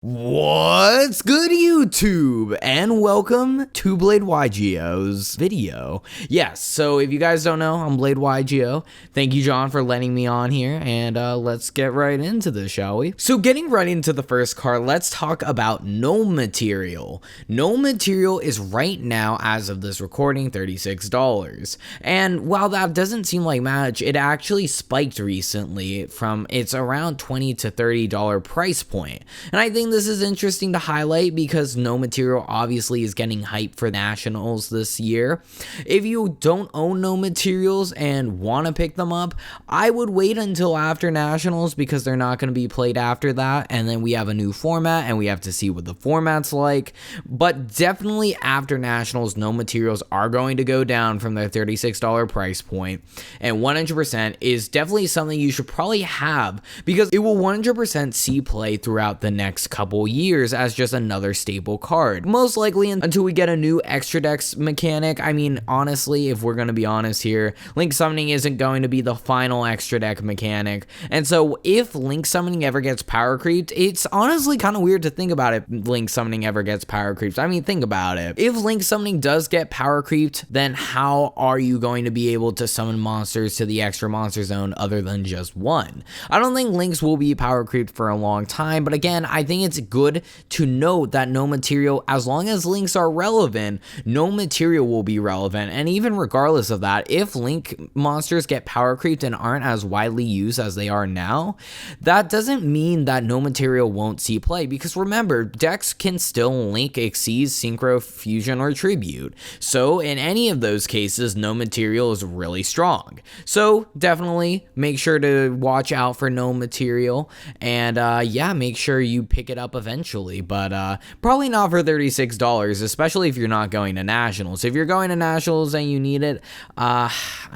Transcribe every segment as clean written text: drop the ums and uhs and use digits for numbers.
What's good, YouTube, and welcome to Blade YGO's video. Yes, so if you guys don't know, I'm Blade YGO. Thank you, John, for letting me on here, and let's get right into this, shall we? So getting right into the first card, let's talk about Gnomaterial. Gnomaterial is right now, as of this recording, $36. And while that doesn't seem like much, it actually spiked recently from its around $20 to $30 price point. And I think this is interesting to highlight because Gnomaterial obviously is getting hype for Nationals this year. If you don't own Gnomaterials and want to pick them up, I would wait until after Nationals because they're not going to be played after that, and then we have a new format and we have to see what the format's like. But definitely after Nationals, Gnomaterials are going to go down from their $36 price point, and 100% is definitely something you should probably have because it will 100% see play throughout the next couple years as just another staple card. Most likely until we get a new extra decks mechanic. I mean, honestly, if we're going to be honest here, Link Summoning isn't going to be the final extra deck mechanic. And so if Link Summoning ever gets power creeped, it's honestly kind of weird to think about it. Link Summoning ever gets power creeped. I mean, think about it. If Link Summoning does get power creeped, then how are you going to be able to summon monsters to the extra monster zone other than just one? I don't think Links will be power creeped for a long time, but again, I think it's good to note that Gnomaterial, as long as links are relevant, Gnomaterial will be relevant. And even regardless of that, if link monsters get power creeped and aren't as widely used as they are now, that doesn't mean that Gnomaterial won't see play, because remember, decks can still link, exceed, synchro, fusion, or tribute. So in any of those cases, Gnomaterial is really strong. So definitely make sure to watch out for Gnomaterial, and yeah, make sure you pick it up eventually, but probably not for $36, especially if you're not going to Nationals. If you're going to Nationals and you need it, I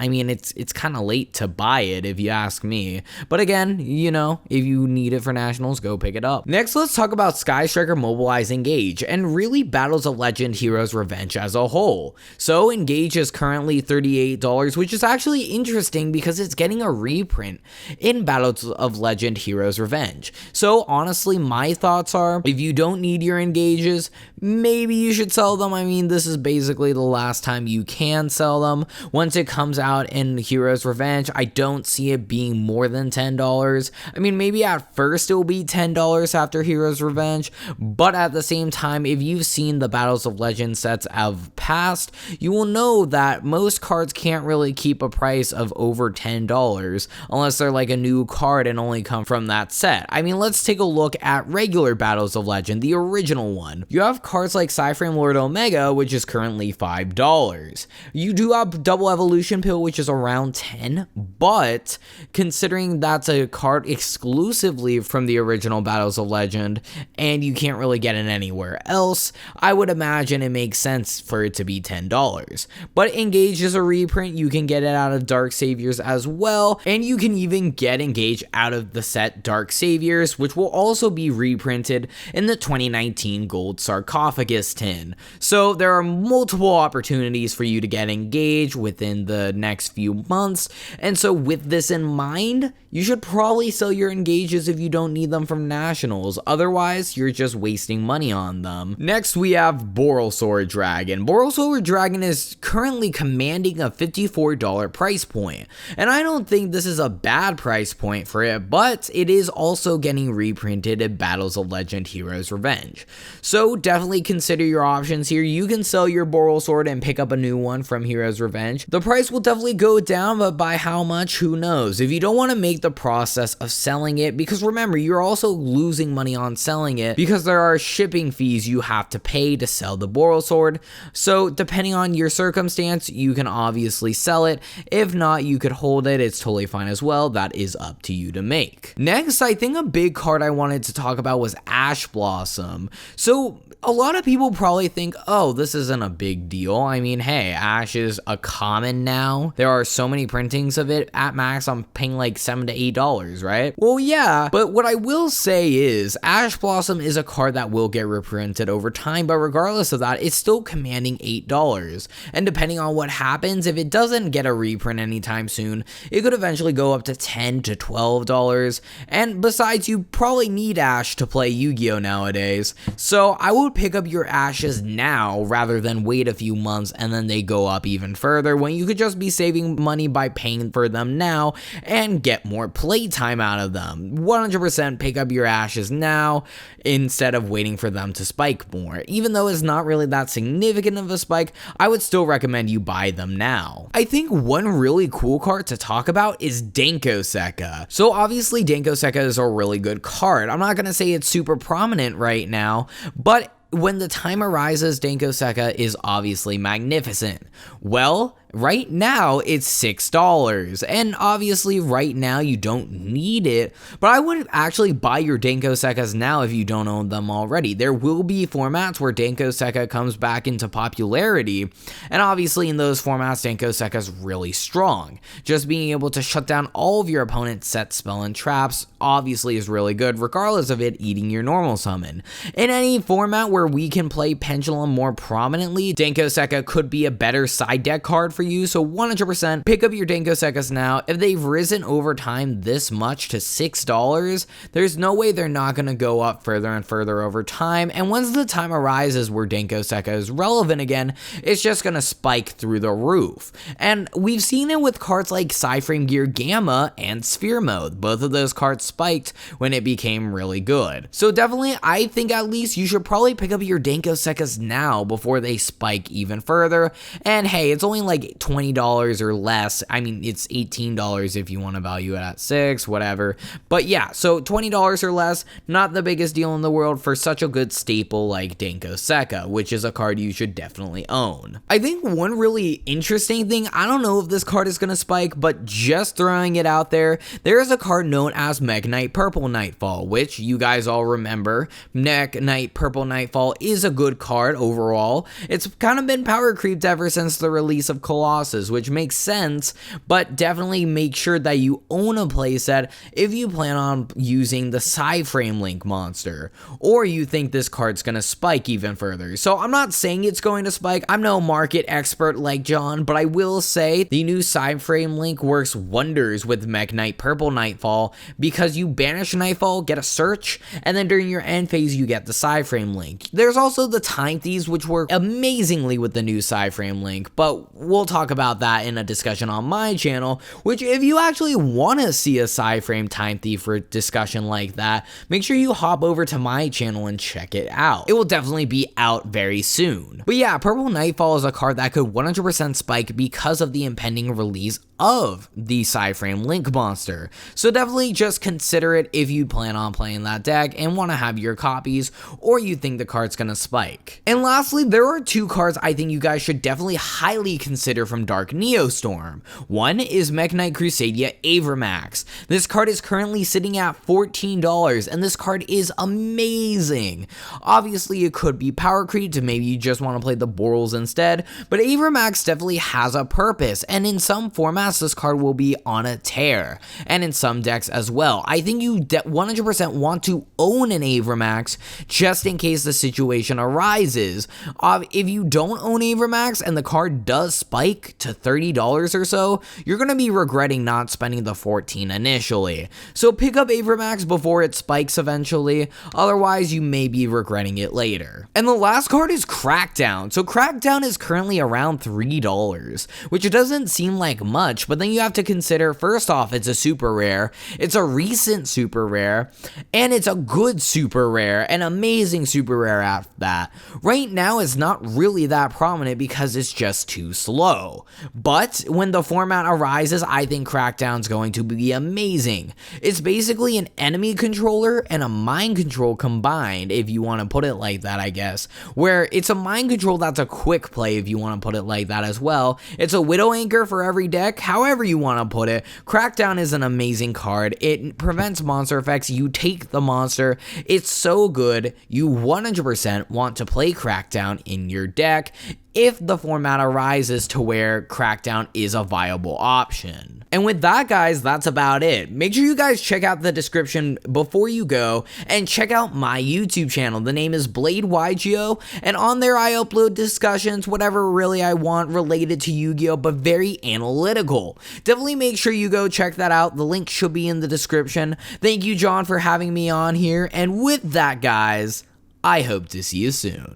mean, it's kind of late to buy it if you ask me, but again, you know, if you need it for Nationals, go pick it up. Next, let's talk about Sky Striker Mobilize Engage, and really Battles of Legend Heroes Revenge as a whole. So Engage is currently $38, which is actually interesting because it's getting a reprint in Battles of Legend Heroes Revenge. So honestly, my thoughts are, if you don't need your engages, maybe you should sell them. I mean, this is basically the last time you can sell them. Once it comes out in Heroes Revenge, I don't see it being more than $10. I mean, maybe at first it will be $10 after Heroes Revenge, but at the same time, if you've seen the Battles of Legend sets of past, you will know that most cards can't really keep a price of over $10 unless they're like a new card and only come from that set. I mean, let's take a look at regular Battles of Legend, the original one. You have cards like Psyframe Lord Omega, which is currently $5. You do have Double Evolution Pill, which is around $10, but considering that's a card exclusively from the original Battles of Legend, and you can't really get it anywhere else, I would imagine it makes sense for it to be $10. But Engage is a reprint. You can get it out of Dark Saviors as well, and you can even get Engage out of the set Dark Saviors, which will also be reprinted in the 2019 Gold Sarcophagus tin. So there are multiple opportunities for you to get Engage within the next few months, and so with this in mind, you should probably sell your Engages if you don't need them from Nationals. Otherwise, you're just wasting money on them. Next, we have Borreload Dragon. Borreload Dragon is currently commanding a $54 price point, and I don't think this is a bad price point for it, but it is also getting reprinted in Battles of Legend Heroes Revenge. So definitely consider your options here. You can sell your Borreload and pick up a new one from Heroes Revenge. The price will definitely go down, but by how much, who knows? If you don't want to make the process of selling it, because remember, you're also losing money on selling it because there are shipping fees you have to pay to sell the Borreload. So depending on your circumstance, you can obviously sell it. If not, you could hold it. It's totally fine as well. That is up to you to make. Next, I think a big card I wanted to talk about was Ash Blossom. So a lot of people probably think, oh, this isn't a big deal. I mean, hey, Ash is a common now. There are so many printings of it. At max, I'm paying like $7 to $8, right? Well, yeah, but what I will say is Ash Blossom is a card that will get reprinted over time, but regardless of that, it's still commanding $8. And depending on what happens, if it doesn't get a reprint anytime soon, it could eventually go up to $10 to $12. And besides, you probably need Ash to play Yu-Gi-Oh nowadays. So I would pick up your ashes now rather than wait a few months and then they go up even further, when you could just be saving money by paying for them now and get more playtime out of them. 100% pick up your ashes now instead of waiting for them to spike more. Even though it's not really that significant of a spike, I would still recommend you buy them now. I think one really cool card to talk about is Denko-Sekka. So obviously Denko-Sekka is a really good card. I'm not going to say it's super prominent right now, but when the time arises, Denko-Sekka is obviously magnificent. Well, right now it's $6, and obviously right now you don't need it, but I would actually buy your Denko-Sekkas now if you don't own them already. There will be formats where Denko-Sekka comes back into popularity, and obviously in those formats Denko-Sekka is really strong. Just being able to shut down all of your opponent's set, spell, and traps obviously is really good, regardless of it eating your normal summon. In any format where we can play Pendulum more prominently, Denko-Sekka could be a better side deck card for you, so 100% pick up your Denko-Sekkas now. If they've risen over time this much to $6, there's no way they're not going to go up further and further over time, and once the time arises where Denko-Sekka is relevant again, it's just going to spike through the roof. And we've seen it with cards like Psyframe Gear Gamma and Sphere Mode. Both of those cards spiked when it became really good. So definitely, I think at least you should probably pick up your Denko-Sekkas now before they spike even further. And hey, it's only like $20 or less. I mean, it's $18 if you want to value it at $6, whatever. But yeah, so $20 or less, not the biggest deal in the world for such a good staple like Denko-Sekka, which is a card you should definitely own. I think one really interesting thing, I don't know if this card is going to spike, but just throwing it out there, there is a card known as Mekk-Knight Purple Nightfall, which you guys all remember. Mekk-Knight Purple Nightfall is a good card overall. It's kind of been power creeped ever since the release of Colossus, which makes sense, but definitely make sure that you own a playset if you plan on using the Psyframe Link monster, or you think this card's gonna spike even further. So I'm not saying it's going to spike, I'm no market expert like John, but I will say the new Psyframe Link works wonders with Mekk-Knight Purple Nightfall, because you banish Nightfall, get a search, and then during your end phase you get the Psyframe Link. There's also the Time Thieves, which work amazingly with the new Psyframe Link, but we'll talk about that in a discussion on my channel, which if you actually want to see a Psyframe Time Thief for discussion like that, make sure you hop over to my channel and check it out. It will definitely be out very soon. But yeah, Purple Nightfall is a card that could 100% spike because of the impending release of the Psyframe Link monster. So definitely just consider it if you plan on playing that deck and want to have your copies, or you think the card's gonna spike. And lastly, there are two cards I think you guys should definitely highly consider from Dark Neostorm. One is Mekk-Knight Crusadia Avramax. This card is currently sitting at $14, and this card is amazing. Obviously, it could be power creep, maybe you just want to play the Borals instead, but Avramax definitely has a purpose, and in some formats, this card will be on a tear, and in some decks as well. I think you 100% want to own an Avramax just in case the situation arises. If you don't own Avramax and the card does spike to $30 or so, you're going to be regretting not spending the $14 initially. So pick up Avramax before it spikes eventually, otherwise you may be regretting it later. And the last card is Crackdown. So Crackdown is currently around $3, which doesn't seem like much, but then you have to consider, first off, it's a super rare, it's a recent super rare, and it's a good super rare, an amazing super rare at that. Right now it's not really that prominent because it's just too slow, but when the format arises, I think Crackdown's going to be amazing. It's basically an enemy controller and a mind control combined, if you want to put it like that, I guess, where it's a mind control that's a quick play, if you want to put it like that as well. It's a Widow Anchor for every deck, however you want to put it. Crackdown is an amazing card. It prevents monster effects. You take the monster. It's so good. You 100% want to play Crackdown in your deck. if the format arises to where Crackdown is a viable option. And with that, guys, that's about it. Make sure you guys check out the description before you go and check out my YouTube channel. The name is BladeYGO, and on there I upload discussions, whatever really I want related to Yu-Gi-Oh, but very analytical. Definitely make sure you go check that out. The link should be in the description. Thank you, John, for having me on here. And with that, guys, I hope to see you soon.